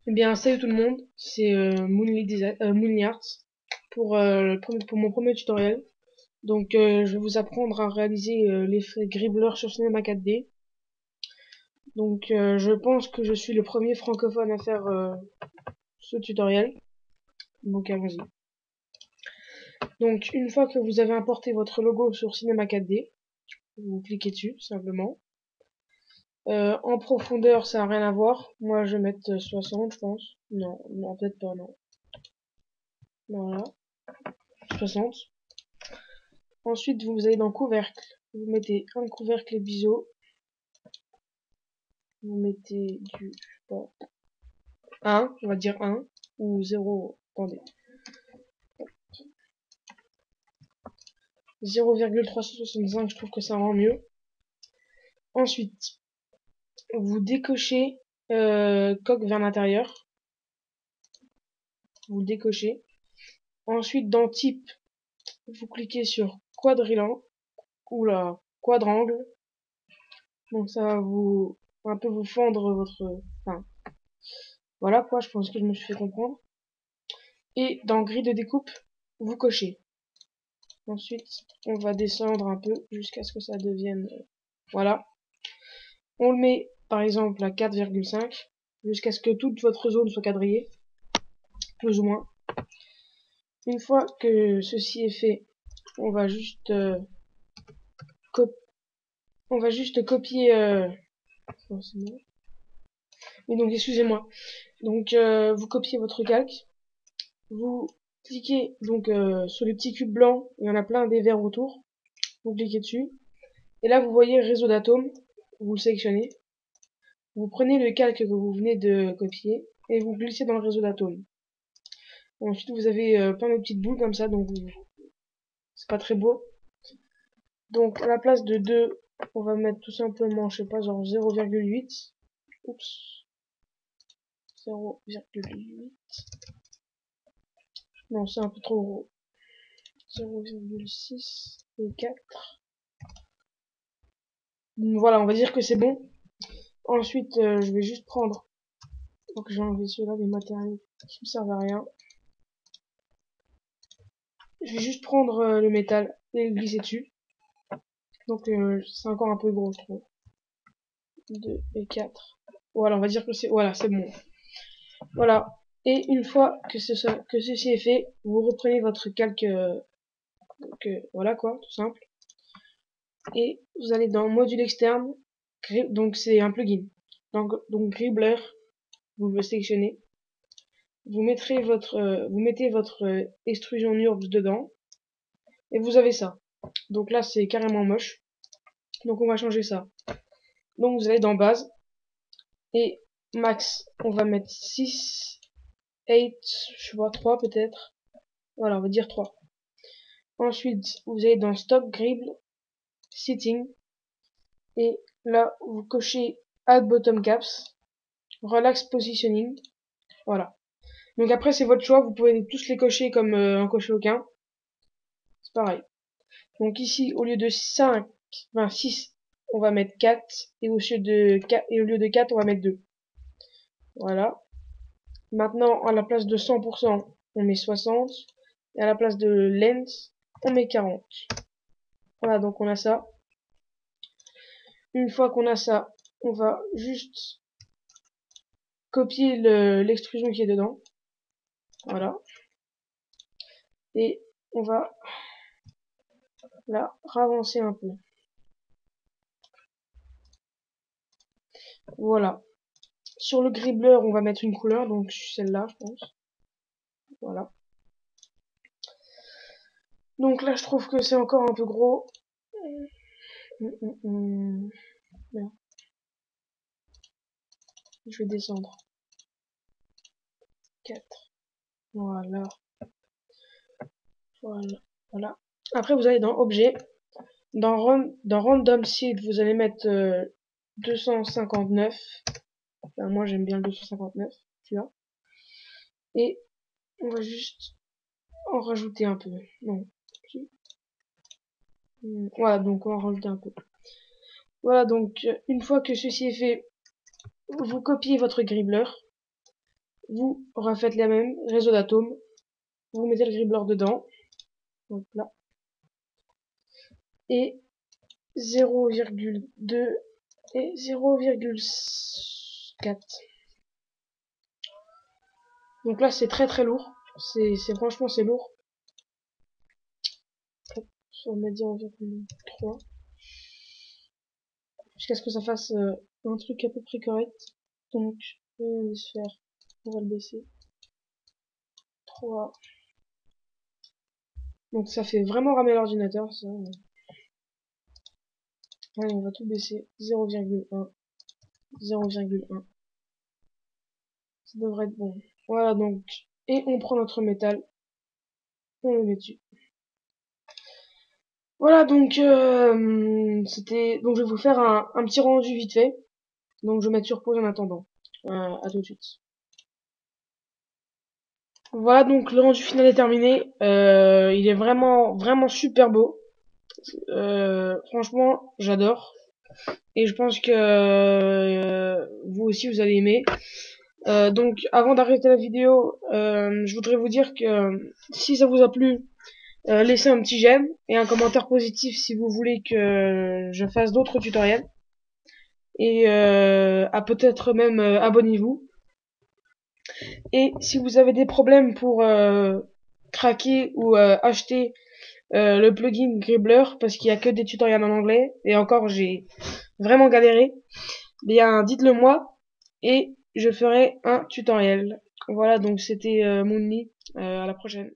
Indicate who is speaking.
Speaker 1: Eh bien, salut tout le monde, c'est Moonly Arts pour mon premier tutoriel. Donc, je vais vous apprendre à réaliser l'effet Gribbler sur Cinema 4D. Donc, je pense que je suis le premier francophone à faire ce tutoriel. Donc, allons-y. Donc, une fois que vous avez importé votre logo sur Cinema 4D, vous cliquez dessus, simplement. En profondeur, ça n'a rien à voir. Moi, je vais mettre 60, je pense. Non, non, peut-être pas, non. Voilà, 60. Ensuite, vous allez dans couvercle. Vous mettez un couvercle et biseau. Vous mettez du, je sais pas, 1, on va dire 1, ou 0, attendez, 0,365, je trouve que ça rend mieux. Ensuite, vous décochez coque vers l'intérieur. Vous le décochez. Ensuite, dans type, vous cliquez sur quadrilan, ou là, quadrangle. Donc ça va vous, un peu vous fendre votre, enfin, voilà quoi, je pense que je me suis fait comprendre. Et dans grille de découpe, vous cochez. Ensuite, on va descendre un peu jusqu'à ce que ça devienne... voilà. On le met, par exemple, à 4,5 jusqu'à ce que toute votre zone soit quadrillée, plus ou moins. Une fois que ceci est fait, on va juste, copier... oh, c'est bon. Mais donc, excusez-moi. Donc, vous copiez votre calque. Vous cliquez donc sur les petits cubes blancs. Il y en a plein des verts autour. Vous cliquez dessus. Et là, vous voyez réseau d'atomes. Vous le sélectionnez. Vous prenez le calque que vous venez de copier et vous glissez dans le réseau d'atomes. Ensuite, vous avez plein de petites boules comme ça, donc c'est pas très beau. Donc, à la place de 2, on va mettre tout simplement, je sais pas, genre 0,8. Oups. 0,8. Non, c'est un peu trop gros. 0,6 et 4. Donc, voilà, on va dire que c'est bon. Ensuite, je vais juste prendre... Donc, j'ai enlevé ceux-là, des matériaux qui me servent à rien. Je vais juste prendre le métal et le glisser dessus. Donc c'est encore un peu gros, je trouve. 2 et 4. Voilà, on va dire que c'est... Voilà, c'est bon. Voilà. Et une fois que ceci est fait, vous reprenez votre calque... voilà quoi, tout simple. Et vous allez dans module externe. Donc c'est un plugin. Donc Gribbler, vous le sélectionnez. Vous mettez votre extrusion NURBS dedans. Et vous avez ça. Donc là, c'est carrément moche. Donc on va changer ça. Donc vous allez dans base. Et max, on va mettre 6, 8, je sais pas, 3 peut-être. Voilà, on va dire 3. Ensuite, vous allez dans Stop Gribble, Setting. Et là, vous cochez Add Bottom Caps, Relax Positioning. Voilà. Donc après, c'est votre choix. Vous pouvez tous les cocher comme en cocher aucun. C'est pareil. Donc ici, au lieu de 5, enfin 6, on va mettre 4. Et au lieu de 4, on va mettre 2. Voilà. Maintenant, à la place de 100%, on met 60. Et à la place de lens, on met 40. Voilà, donc on a ça. Une fois qu'on a ça, on va juste copier l'extrusion qui est dedans. Voilà. Et on va la ravancer un peu. Voilà. Sur le Gribbler, on va mettre une couleur, donc celle-là, je pense. Voilà. Donc là, je trouve que c'est encore un peu gros. Bien. Je vais descendre. 4. Voilà. Voilà. Voilà. Après, vous allez dans Objet. Dans Random Seed, vous allez mettre 259. Enfin, moi, j'aime bien le 259. Tu vois. Et on va juste en rajouter un peu. Non. Voilà, donc on va en rajouter un peu. Voilà, donc une fois que ceci est fait, vous copiez votre Gribbler. vous refaites la même, réseau d'atomes, vous mettez le Gribbler dedans, donc là, et 0,2 et 0,4. Donc là c'est très lourd, franchement c'est lourd. On va mettre 0,3 jusqu'à ce que ça fasse un truc à peu près correct. Donc on va se faire, on va le baisser. 3. Donc ça fait vraiment ramer l'ordinateur ça. Allez, on va tout baisser. 0,1. 0,1. Ça devrait être bon. Voilà donc. Et on prend notre métal. On le met dessus. Voilà donc c'était. Donc je vais vous faire un petit rendu vite fait. Donc je vais mettre sur pause en attendant. À tout de suite. Voilà donc le rendu final est terminé. Il est vraiment super beau. Franchement j'adore. Et je pense que vous aussi vous allez aimer. Donc avant d'arrêter la vidéo, je voudrais vous dire que si ça vous a plu, laissez un petit j'aime et un commentaire positif si vous voulez que je fasse d'autres tutoriels. Et peut-être même abonnez-vous. Et si vous avez des problèmes pour craquer ou acheter le plugin Gribbler, parce qu'il n'y a que des tutoriels en anglais, et encore j'ai vraiment galéré, bien dites-le moi et je ferai un tutoriel. Voilà donc c'était Moonly, à la prochaine.